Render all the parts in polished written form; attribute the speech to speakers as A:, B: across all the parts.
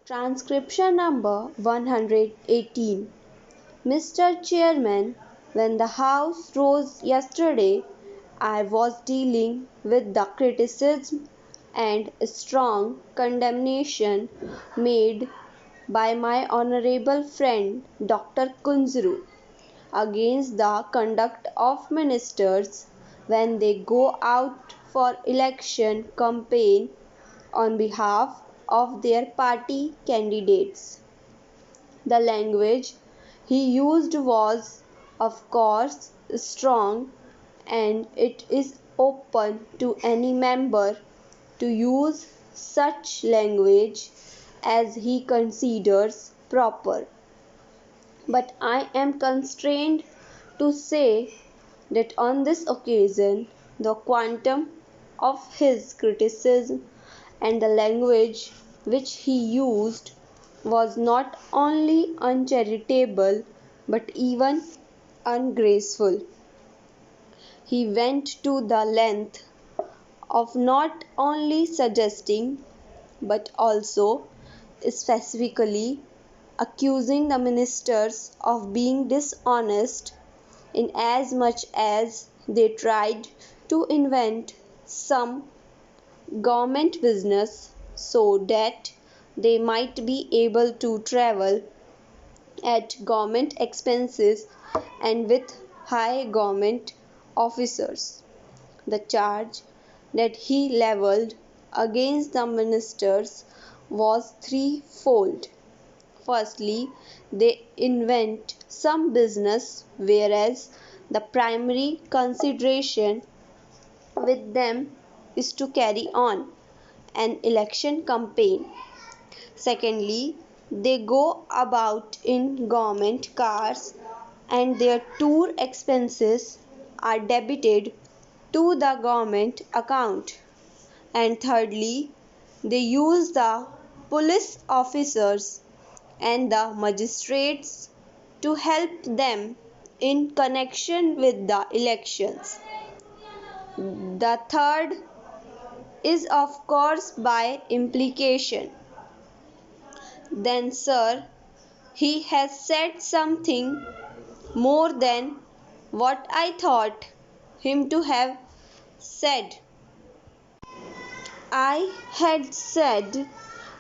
A: Transcription number 118. Mr. Chairman, when the House rose yesterday, I was dealing with the criticism and strong condemnation made by my honorable friend Dr. Kunzru against the conduct of ministers when they go out for election campaign on behalf of their party candidates. The language he used was, of course, strong, and it is open to any member to use such language as he considers proper. But I am constrained to say that on this occasion the quantum of his criticism and the language which he used was not only uncharitable but even ungraceful. He went to the length of not only suggesting but also specifically accusing the ministers of being dishonest inasmuch as they tried to invent some government business so that they might be able to travel at government expenses and with high government officers. The charge that he levelled against the ministers was threefold. Firstly, they invent some business whereas the primary consideration with them is to carry on an election campaign. Secondly, they go about in government cars and their tour expenses are debited to the government account. And thirdly, they use the police officers and the magistrates to help them in connection with the elections. The third is of course by implication. Then, sir, he has said something more than what I thought him to have said. I had said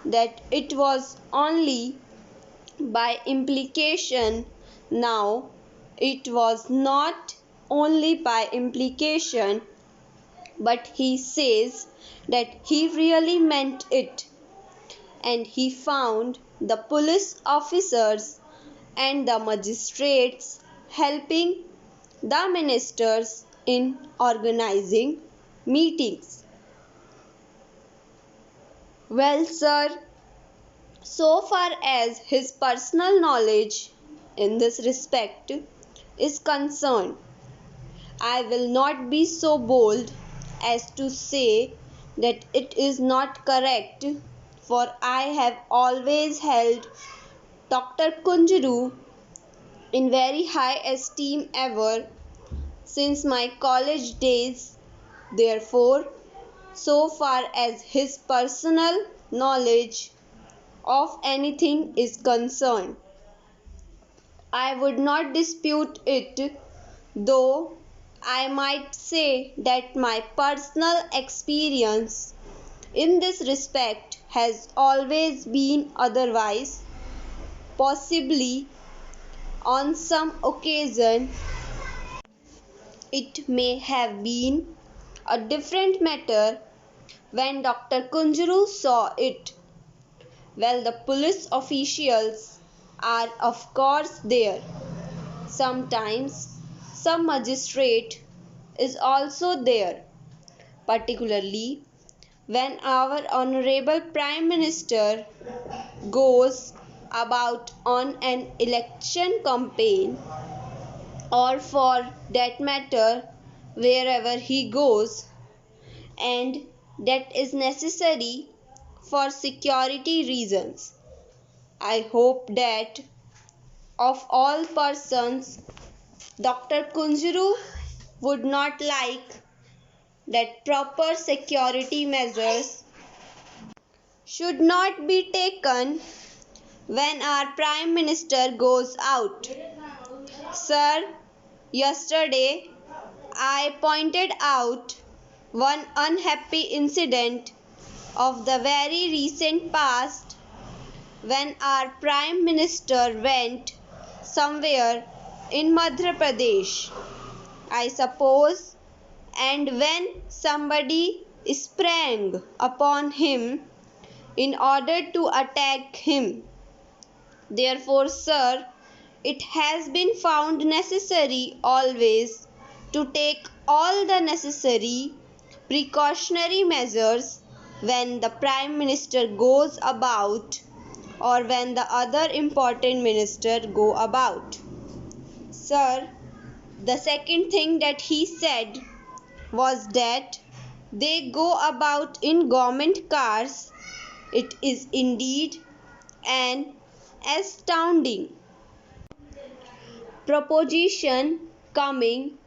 A: that it was only by implication. Now, it was not only by implication, but he says that he really meant it, and he found the police officers and the magistrates helping the ministers in organizing meetings. Well, sir, so far as his personal knowledge in this respect is concerned, I will not be so bold as to say that it is not correct, for I have always held Dr. Kunjuru in very high esteem ever since my college days. Therefore, so far as his personal knowledge of anything is concerned, I would not dispute it, though I might say that my personal experience in this respect has always been otherwise. Possibly on some occasion it may have been a different matter when Dr. Kunjuru saw it. Well, the police officials are of course there. Sometimes some magistrate is also there, particularly when our honorable Prime Minister goes about on an election campaign, or for that matter wherever he goes, and that is necessary for security reasons. I hope that of all persons Dr. Kunjuru would not like that proper security measures should not be taken when our Prime Minister goes out. Sir, yesterday I pointed out one unhappy incident of the very recent past when our Prime Minister went somewhere in Madhya Pradesh, I suppose, and when somebody sprang upon him in order to attack him. Therefore, sir, it has been found necessary always to take all the necessary precautionary measures when the Prime Minister goes about or when the other important minister go about. Sir, the second thing that he said was that they go about in government cars. It is indeed an astounding proposition coming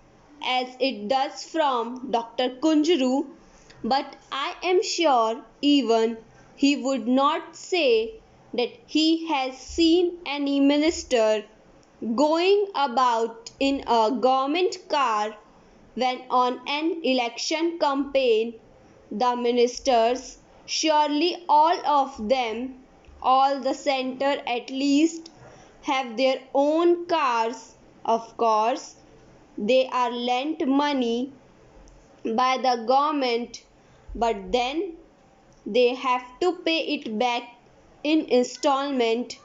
A: as it does from Dr. Kunjuru, but I am sure even he would not say that he has seen any minister going about in a government car when on an election campaign. The ministers, surely all of them, all the centre at least, have their own cars. Of course, they are lent money by the government, but then they have to pay it back in installment,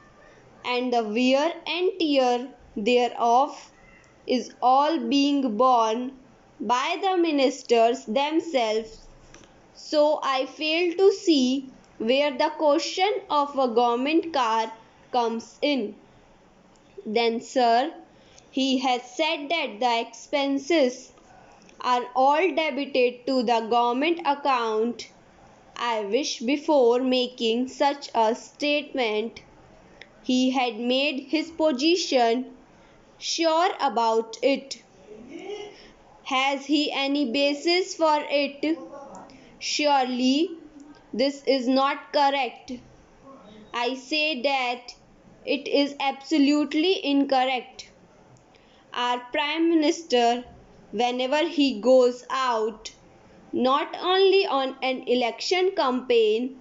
A: and the wear and tear thereof is all being borne by the ministers themselves. So I fail to see where the question of a government car comes in. Then, sir, he has said that the expenses are all debited to the government account. I wish before making such a statement he had made his position sure about it. Has he any basis for it? Surely this is not correct. I say that it is absolutely incorrect. Our Prime Minister, whenever he goes out, not only on an election campaign,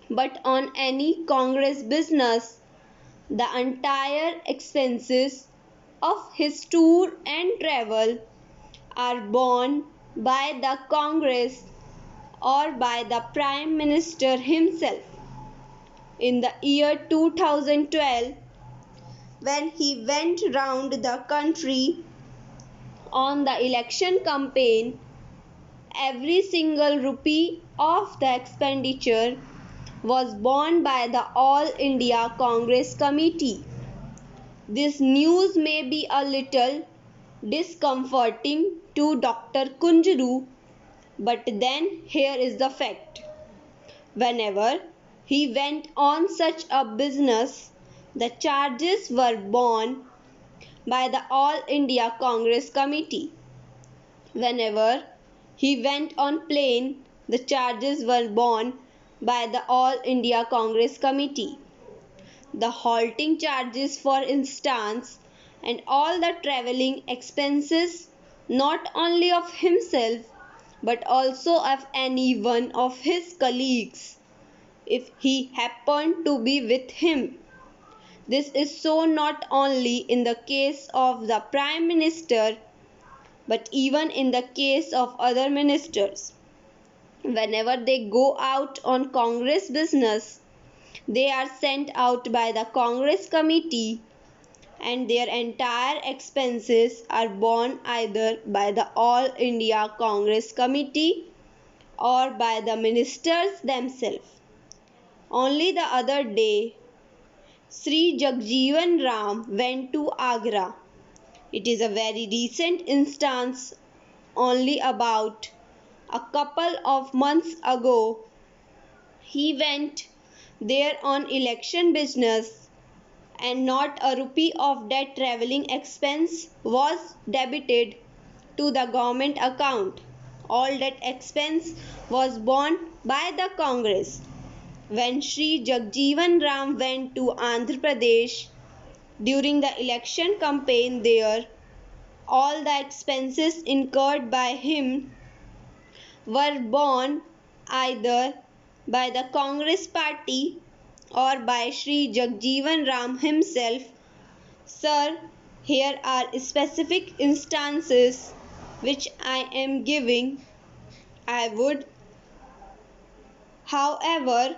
A: but on any Congress business, the entire expenses of his tour and travel are borne by the Congress or by the Prime Minister himself. In the year 2012, when he went round the country on the election campaign, every single rupee of the expenditure was borne by the All India Congress Committee. This news may be a little discomforting to Dr. Kunjuru, but then here is the fact. Whenever he went on such a business, the charges were borne by the All India Congress Committee. Whenever he went on plane, the charges were borne by the All India Congress Committee. The halting charges, for instance, and all the travelling expenses, not only of himself but also of any one of his colleagues, if he happened to be with him. This is so not only in the case of the Prime Minister, but even in the case of other ministers. Whenever they go out on Congress business, they are sent out by the Congress committee, and their entire expenses are borne either by the All India Congress Committee or by the ministers themselves. Only the other day, Sri Jagjeevan Ram went to Agra. It is a very recent instance, only about a couple of months ago. He went there on election business, and not a rupee of that travelling expense was debited to the government account. All that expense was borne by the Congress. when Sri Jagjeevan Ram went to Andhra Pradesh during the election campaign there, all the expenses incurred by him were borne either by the Congress party or by Sri Jagjeevan Ram himself. Sir, here are specific instances which I am giving. I would, however,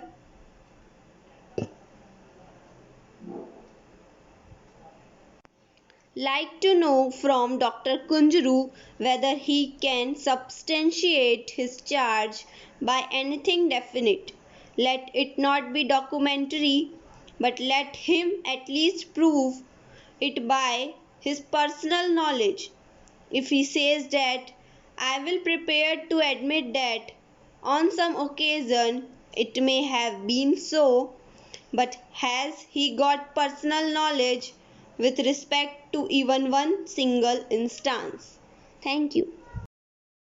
A: like to know from Dr. Kunjru whether he can substantiate his charge by anything definite. Let it not be documentary, but let him at least prove it by his personal knowledge. If he says that, I will prepare to admit that on some occasion it may have been so, but has he got personal knowledge with respect to even one single instance? Thank you.